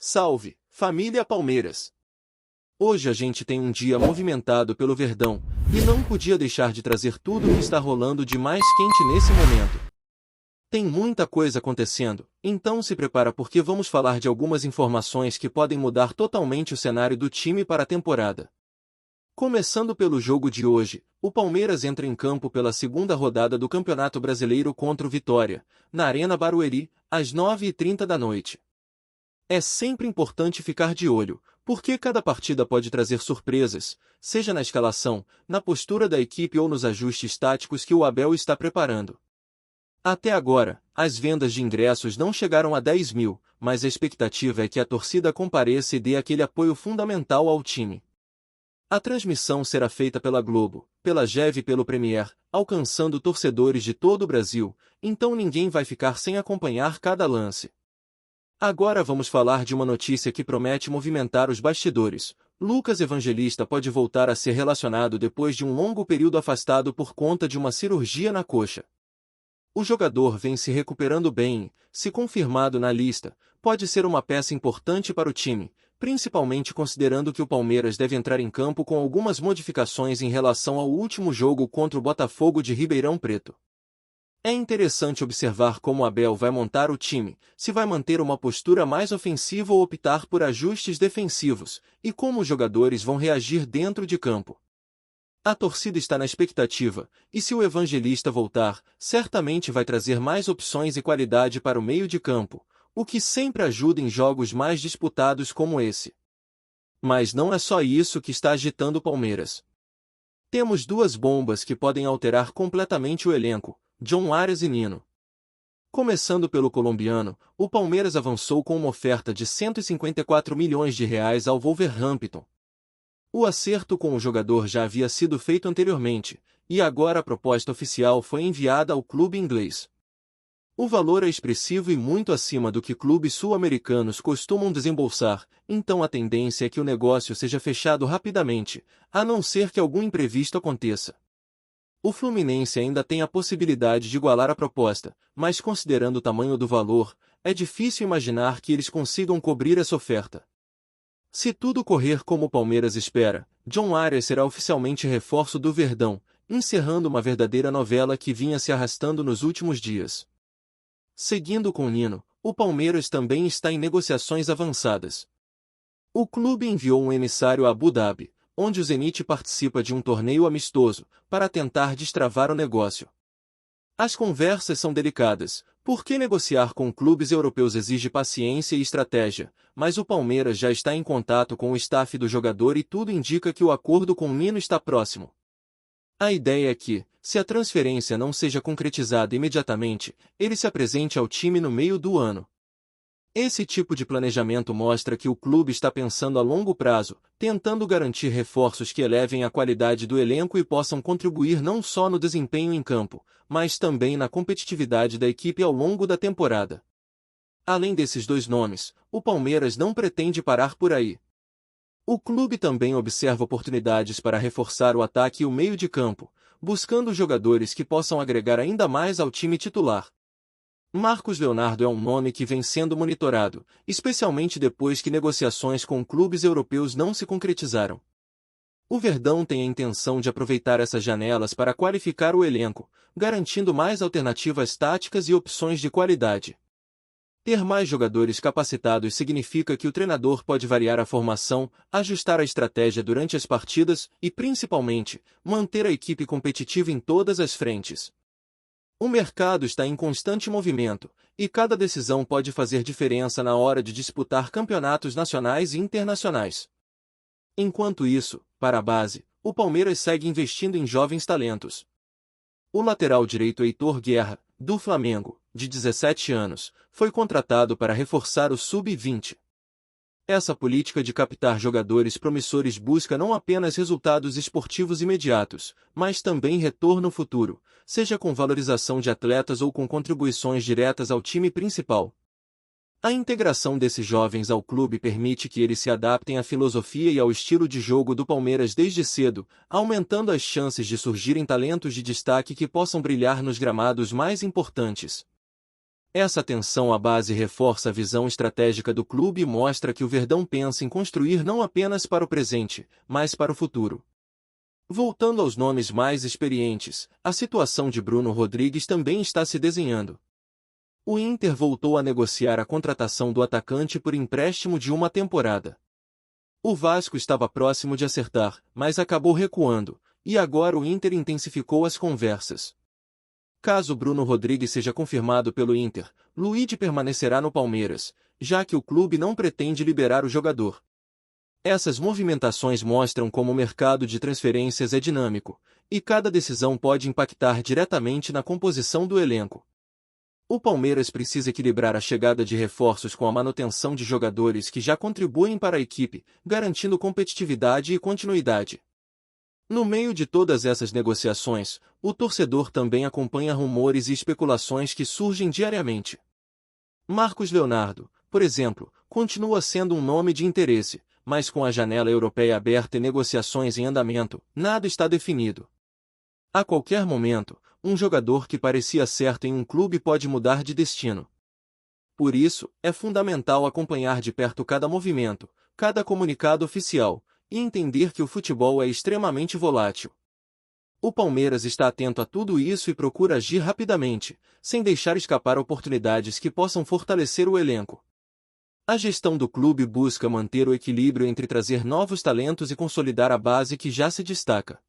Salve, família Palmeiras! Hoje a gente tem um dia movimentado pelo Verdão, e não podia deixar de trazer tudo o que está rolando de mais quente nesse momento. Tem muita coisa acontecendo, então se prepara porque vamos falar de algumas informações que podem mudar totalmente o cenário do time para a temporada. Começando pelo jogo de hoje, o Palmeiras entra em campo pela segunda rodada do Campeonato Brasileiro contra o Vitória, na Arena Barueri, às 9h30 da noite. É sempre importante ficar de olho, porque cada partida pode trazer surpresas, seja na escalação, na postura da equipe ou nos ajustes táticos que o Abel está preparando. Até agora, as vendas de ingressos não chegaram a 10 mil, mas a expectativa é que a torcida compareça e dê aquele apoio fundamental ao time. A transmissão será feita pela Globo, pela GEV e pelo Premier, alcançando torcedores de todo o Brasil, então ninguém vai ficar sem acompanhar cada lance. Agora vamos falar de uma notícia que promete movimentar os bastidores. Lucas Evangelista pode voltar a ser relacionado depois de um longo período afastado por conta de uma cirurgia na coxa. O jogador vem se recuperando bem e, se confirmado na lista, pode ser uma peça importante para o time, principalmente considerando que o Palmeiras deve entrar em campo com algumas modificações em relação ao último jogo contra o Botafogo de Ribeirão Preto. É interessante observar como Abel vai montar o time, se vai manter uma postura mais ofensiva ou optar por ajustes defensivos, e como os jogadores vão reagir dentro de campo. A torcida está na expectativa, e se o Evangelista voltar, certamente vai trazer mais opções e qualidade para o meio de campo, o que sempre ajuda em jogos mais disputados como esse. Mas não é só isso que está agitando o Palmeiras. Temos duas bombas que podem alterar completamente o elenco: John Arias e Nino. Começando pelo colombiano, o Palmeiras avançou com uma oferta de R$ 154 milhões ao Wolverhampton. O acerto com o jogador já havia sido feito anteriormente, e agora a proposta oficial foi enviada ao clube inglês. O valor é expressivo e muito acima do que clubes sul-americanos costumam desembolsar, então a tendência é que o negócio seja fechado rapidamente, a não ser que algum imprevisto aconteça. O Fluminense ainda tem a possibilidade de igualar a proposta, mas considerando o tamanho do valor, é difícil imaginar que eles consigam cobrir essa oferta. Se tudo correr como o Palmeiras espera, John Arias será oficialmente reforço do Verdão, encerrando uma verdadeira novela que vinha se arrastando nos últimos dias. Seguindo com Nino, o Palmeiras também está em negociações avançadas. O clube enviou um emissário a Abu Dhabi, onde o Zenit participa de um torneio amistoso, para tentar destravar o negócio. As conversas são delicadas, porque negociar com clubes europeus exige paciência e estratégia, mas o Palmeiras já está em contato com o staff do jogador e tudo indica que o acordo com Nino está próximo. A ideia é que, se a transferência não seja concretizada imediatamente, ele se apresente ao time no meio do ano. Esse tipo de planejamento mostra que o clube está pensando a longo prazo, tentando garantir reforços que elevem a qualidade do elenco e possam contribuir não só no desempenho em campo, mas também na competitividade da equipe ao longo da temporada. Além desses dois nomes, o Palmeiras não pretende parar por aí. O clube também observa oportunidades para reforçar o ataque e o meio de campo, buscando jogadores que possam agregar ainda mais ao time titular. Marcos Leonardo é um nome que vem sendo monitorado, especialmente depois que negociações com clubes europeus não se concretizaram. O Verdão tem a intenção de aproveitar essas janelas para qualificar o elenco, garantindo mais alternativas táticas e opções de qualidade. Ter mais jogadores capacitados significa que o treinador pode variar a formação, ajustar a estratégia durante as partidas e, principalmente, manter a equipe competitiva em todas as frentes. O mercado está em constante movimento, e cada decisão pode fazer diferença na hora de disputar campeonatos nacionais e internacionais. Enquanto isso, para a base, o Palmeiras segue investindo em jovens talentos. O lateral direito Heitor Guerra, do Flamengo, de 17 anos, foi contratado para reforçar o Sub-20. Essa política de captar jogadores promissores busca não apenas resultados esportivos imediatos, mas também retorno futuro, seja com valorização de atletas ou com contribuições diretas ao time principal. A integração desses jovens ao clube permite que eles se adaptem à filosofia e ao estilo de jogo do Palmeiras desde cedo, aumentando as chances de surgirem talentos de destaque que possam brilhar nos gramados mais importantes. Essa atenção à base reforça a visão estratégica do clube e mostra que o Verdão pensa em construir não apenas para o presente, mas para o futuro. Voltando aos nomes mais experientes, a situação de Bruno Rodrigues também está se desenhando. O Inter voltou a negociar a contratação do atacante por empréstimo de uma temporada. O Vasco estava próximo de acertar, mas acabou recuando, e agora o Inter intensificou as conversas. Caso Bruno Rodrigues seja confirmado pelo Inter, Luigi permanecerá no Palmeiras, já que o clube não pretende liberar o jogador. Essas movimentações mostram como o mercado de transferências é dinâmico, e cada decisão pode impactar diretamente na composição do elenco. O Palmeiras precisa equilibrar a chegada de reforços com a manutenção de jogadores que já contribuem para a equipe, garantindo competitividade e continuidade. No meio de todas essas negociações, o torcedor também acompanha rumores e especulações que surgem diariamente. Marcos Leonardo, por exemplo, continua sendo um nome de interesse, mas com a janela europeia aberta e negociações em andamento, nada está definido. A qualquer momento, um jogador que parecia certo em um clube pode mudar de destino. Por isso, é fundamental acompanhar de perto cada movimento, cada comunicado oficial, e entender que o futebol é extremamente volátil. O Palmeiras está atento a tudo isso e procura agir rapidamente, sem deixar escapar oportunidades que possam fortalecer o elenco. A gestão do clube busca manter o equilíbrio entre trazer novos talentos e consolidar a base que já se destaca.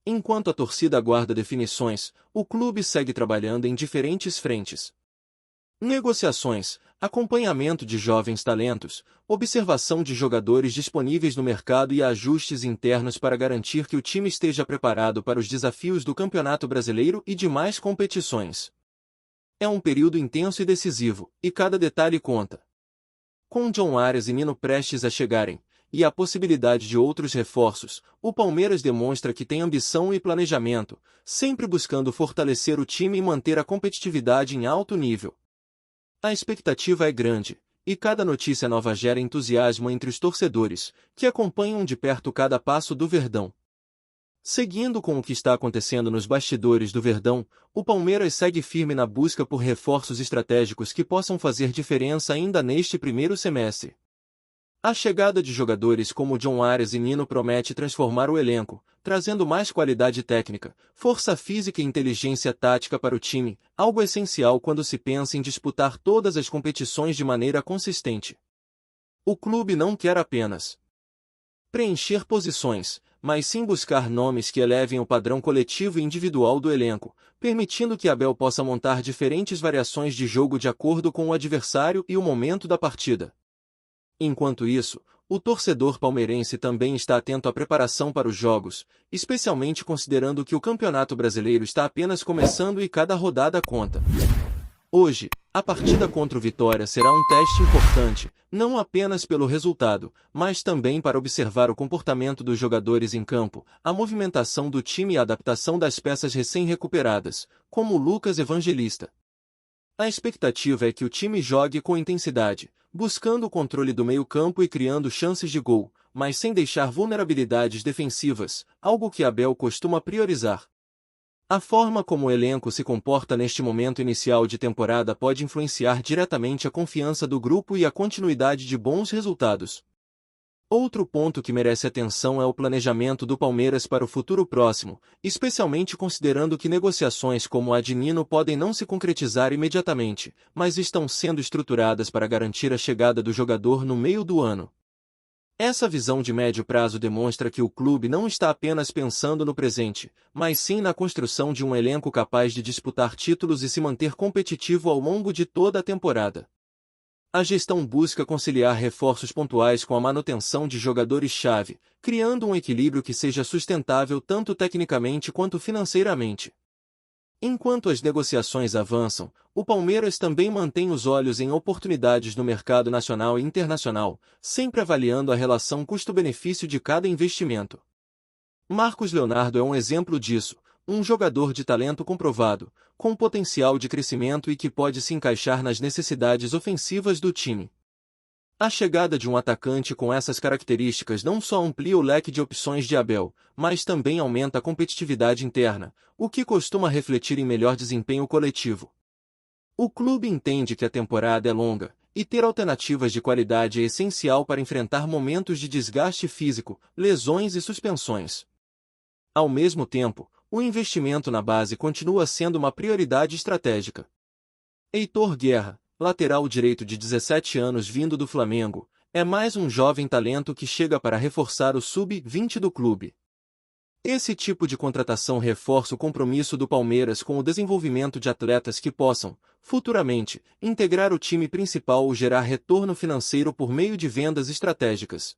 Enquanto a torcida aguarda definições, o clube segue trabalhando em diferentes frentes. Negociações, acompanhamento de jovens talentos, observação de jogadores disponíveis no mercado e ajustes internos para garantir que o time esteja preparado para os desafios do Campeonato Brasileiro e demais competições. É um período intenso e decisivo, e cada detalhe conta. Com John Arias e Nino prestes a chegarem, e a possibilidade de outros reforços, o Palmeiras demonstra que tem ambição e planejamento, sempre buscando fortalecer o time e manter a competitividade em alto nível. A expectativa é grande, e cada notícia nova gera entusiasmo entre os torcedores, que acompanham de perto cada passo do Verdão. Seguindo com o que está acontecendo nos bastidores do Verdão, o Palmeiras segue firme na busca por reforços estratégicos que possam fazer diferença ainda neste primeiro semestre. A chegada de jogadores como John Arias e Nino promete transformar o elenco, trazendo mais qualidade técnica, força física e inteligência tática para o time, algo essencial quando se pensa em disputar todas as competições de maneira consistente. O clube não quer apenas preencher posições, mas sim buscar nomes que elevem o padrão coletivo e individual do elenco, permitindo que Abel possa montar diferentes variações de jogo de acordo com o adversário e o momento da partida. Enquanto isso, o torcedor palmeirense também está atento à preparação para os jogos, especialmente considerando que o Campeonato Brasileiro está apenas começando e cada rodada conta. Hoje, a partida contra o Vitória será um teste importante, não apenas pelo resultado, mas também para observar o comportamento dos jogadores em campo, a movimentação do time e a adaptação das peças recém-recuperadas, como o Lucas Evangelista. A expectativa é que o time jogue com intensidade, buscando o controle do meio-campo e criando chances de gol, mas sem deixar vulnerabilidades defensivas, algo que Abel costuma priorizar. A forma como o elenco se comporta neste momento inicial de temporada pode influenciar diretamente a confiança do grupo e a continuidade de bons resultados. Outro ponto que merece atenção é o planejamento do Palmeiras para o futuro próximo, especialmente considerando que negociações como a de Nino podem não se concretizar imediatamente, mas estão sendo estruturadas para garantir a chegada do jogador no meio do ano. Essa visão de médio prazo demonstra que o clube não está apenas pensando no presente, mas sim na construção de um elenco capaz de disputar títulos e se manter competitivo ao longo de toda a temporada. A gestão busca conciliar reforços pontuais com a manutenção de jogadores-chave, criando um equilíbrio que seja sustentável tanto tecnicamente quanto financeiramente. Enquanto as negociações avançam, o Palmeiras também mantém os olhos em oportunidades no mercado nacional e internacional, sempre avaliando a relação custo-benefício de cada investimento. Marcos Leonardo é um exemplo disso, um jogador de talento comprovado, com potencial de crescimento e que pode se encaixar nas necessidades ofensivas do time. A chegada de um atacante com essas características não só amplia o leque de opções de Abel, mas também aumenta a competitividade interna, o que costuma refletir em melhor desempenho coletivo. O clube entende que a temporada é longa, e ter alternativas de qualidade é essencial para enfrentar momentos de desgaste físico, lesões e suspensões. Ao mesmo tempo, o investimento na base continua sendo uma prioridade estratégica. Heitor Guerra, lateral direito de 17 anos vindo do Flamengo, é mais um jovem talento que chega para reforçar o sub-20 do clube. Esse tipo de contratação reforça o compromisso do Palmeiras com o desenvolvimento de atletas que possam, futuramente, integrar o time principal ou gerar retorno financeiro por meio de vendas estratégicas.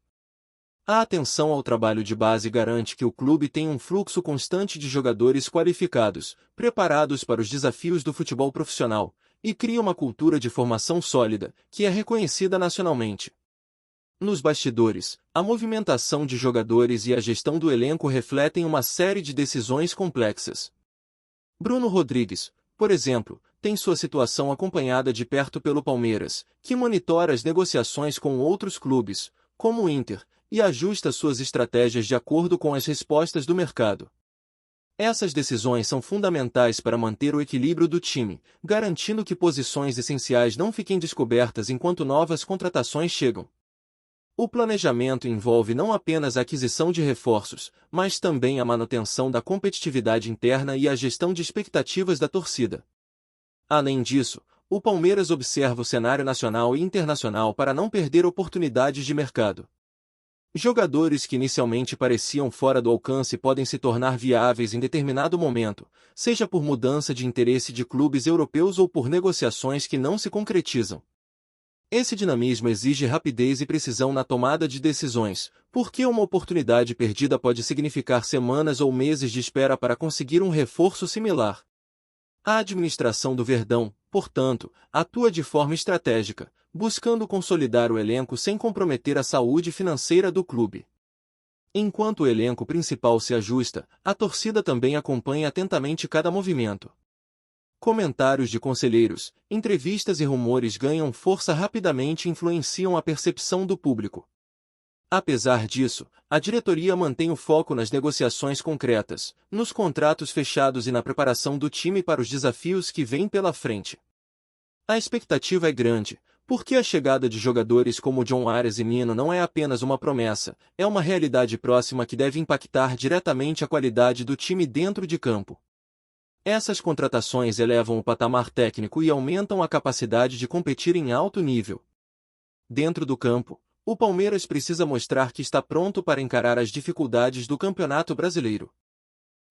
A atenção ao trabalho de base garante que o clube tem um fluxo constante de jogadores qualificados, preparados para os desafios do futebol profissional, e cria uma cultura de formação sólida, que é reconhecida nacionalmente. Nos bastidores, a movimentação de jogadores e a gestão do elenco refletem uma série de decisões complexas. Bruno Rodrigues, por exemplo, tem sua situação acompanhada de perto pelo Palmeiras, que monitora as negociações com outros clubes, como o Inter, e ajusta suas estratégias de acordo com as respostas do mercado. Essas decisões são fundamentais para manter o equilíbrio do time, garantindo que posições essenciais não fiquem descobertas enquanto novas contratações chegam. O planejamento envolve não apenas a aquisição de reforços, mas também a manutenção da competitividade interna e a gestão de expectativas da torcida. Além disso, o Palmeiras observa o cenário nacional e internacional para não perder oportunidades de mercado. Jogadores que inicialmente pareciam fora do alcance podem se tornar viáveis em determinado momento, seja por mudança de interesse de clubes europeus ou por negociações que não se concretizam. Esse dinamismo exige rapidez e precisão na tomada de decisões, porque uma oportunidade perdida pode significar semanas ou meses de espera para conseguir um reforço similar. A administração do Verdão, portanto, atua de forma estratégica, buscando consolidar o elenco sem comprometer a saúde financeira do clube. Enquanto o elenco principal se ajusta, a torcida também acompanha atentamente cada movimento. Comentários de conselheiros, entrevistas e rumores ganham força rapidamente e influenciam a percepção do público. Apesar disso, a diretoria mantém o foco nas negociações concretas, nos contratos fechados e na preparação do time para os desafios que vêm pela frente. A expectativa é grande, porque a chegada de jogadores como John Arias e Nino não é apenas uma promessa, é uma realidade próxima que deve impactar diretamente a qualidade do time dentro de campo. Essas contratações elevam o patamar técnico e aumentam a capacidade de competir em alto nível. Dentro do campo, o Palmeiras precisa mostrar que está pronto para encarar as dificuldades do Campeonato Brasileiro.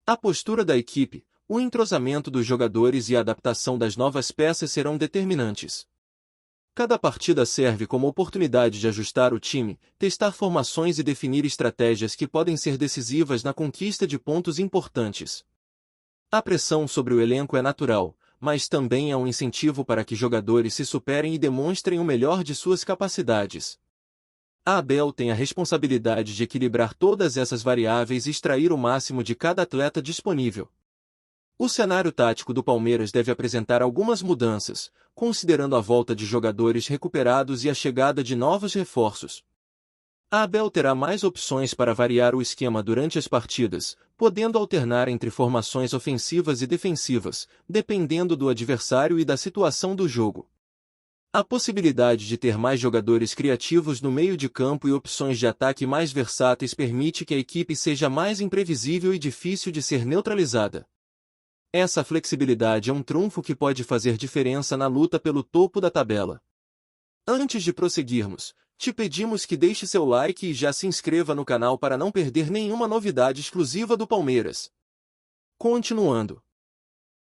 A postura da equipe, o entrosamento dos jogadores e a adaptação das novas peças serão determinantes. Cada partida serve como oportunidade de ajustar o time, testar formações e definir estratégias que podem ser decisivas na conquista de pontos importantes. A pressão sobre o elenco é natural, mas também é um incentivo para que jogadores se superem e demonstrem o melhor de suas capacidades. A Abel tem a responsabilidade de equilibrar todas essas variáveis e extrair o máximo de cada atleta disponível. O cenário tático do Palmeiras deve apresentar algumas mudanças, considerando a volta de jogadores recuperados e a chegada de novos reforços. A Abel terá mais opções para variar o esquema durante as partidas, podendo alternar entre formações ofensivas e defensivas, dependendo do adversário e da situação do jogo. A possibilidade de ter mais jogadores criativos no meio de campo e opções de ataque mais versáteis permite que a equipe seja mais imprevisível e difícil de ser neutralizada. Essa flexibilidade é um trunfo que pode fazer diferença na luta pelo topo da tabela. Antes de prosseguirmos, te pedimos que deixe seu like e já se inscreva no canal para não perder nenhuma novidade exclusiva do Palmeiras. Continuando.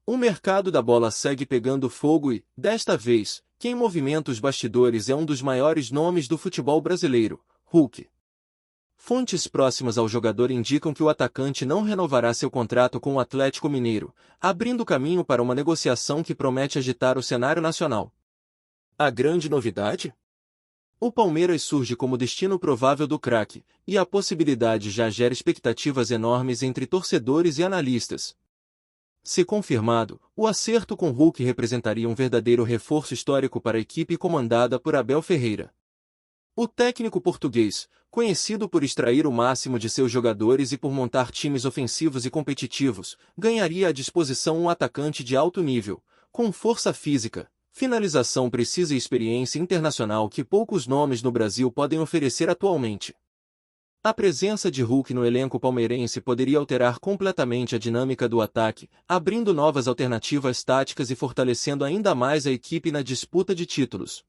O mercado da bola segue pegando fogo e, desta vez, quem movimenta os bastidores é um dos maiores nomes do futebol brasileiro, Hulk. Fontes próximas ao jogador indicam que o atacante não renovará seu contrato com o Atlético Mineiro, abrindo caminho para uma negociação que promete agitar o cenário nacional. A grande novidade? O Palmeiras surge como destino provável do craque, e a possibilidade já gera expectativas enormes entre torcedores e analistas. Se confirmado, o acerto com Hulk representaria um verdadeiro reforço histórico para a equipe comandada por Abel Ferreira. O técnico português, conhecido por extrair o máximo de seus jogadores e por montar times ofensivos e competitivos, ganharia à disposição um atacante de alto nível, com força física, finalização precisa e experiência internacional que poucos nomes no Brasil podem oferecer atualmente. A presença de Hulk no elenco palmeirense poderia alterar completamente a dinâmica do ataque, abrindo novas alternativas táticas e fortalecendo ainda mais a equipe na disputa de títulos.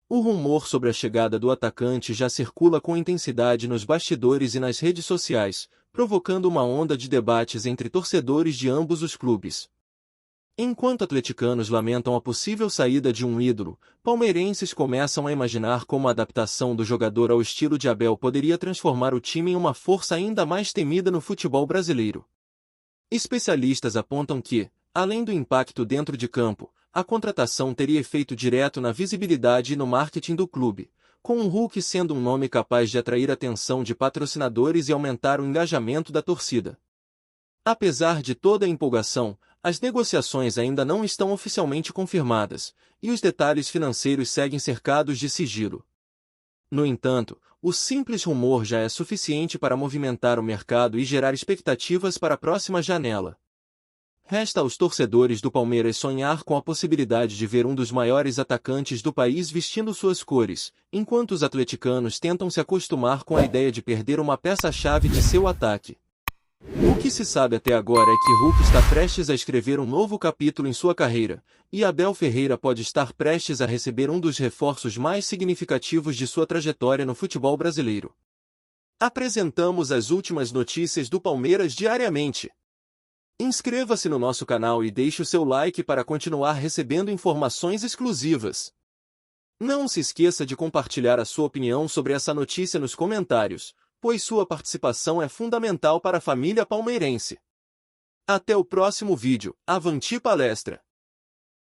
O rumor sobre a chegada do atacante já circula com intensidade nos bastidores e nas redes sociais, provocando uma onda de debates entre torcedores de ambos os clubes. Enquanto atleticanos lamentam a possível saída de um ídolo, palmeirenses começam a imaginar como a adaptação do jogador ao estilo de Abel poderia transformar o time em uma força ainda mais temida no futebol brasileiro. Especialistas apontam que, além do impacto dentro de campo, a contratação teria efeito direto na visibilidade e no marketing do clube, com o Hulk sendo um nome capaz de atrair a atenção de patrocinadores e aumentar o engajamento da torcida. Apesar de toda a empolgação, as negociações ainda não estão oficialmente confirmadas, e os detalhes financeiros seguem cercados de sigilo. No entanto, o simples rumor já é suficiente para movimentar o mercado e gerar expectativas para a próxima janela. Resta aos torcedores do Palmeiras sonhar com a possibilidade de ver um dos maiores atacantes do país vestindo suas cores, enquanto os atleticanos tentam se acostumar com a ideia de perder uma peça-chave de seu ataque. O que se sabe até agora é que Hulk está prestes a escrever um novo capítulo em sua carreira, e Abel Ferreira pode estar prestes a receber um dos reforços mais significativos de sua trajetória no futebol brasileiro. Apresentamos as últimas notícias do Palmeiras diariamente. Inscreva-se no nosso canal e deixe o seu like para continuar recebendo informações exclusivas. Não se esqueça de compartilhar a sua opinião sobre essa notícia nos comentários, pois sua participação é fundamental para a família palmeirense. Até o próximo vídeo. Avante palestra!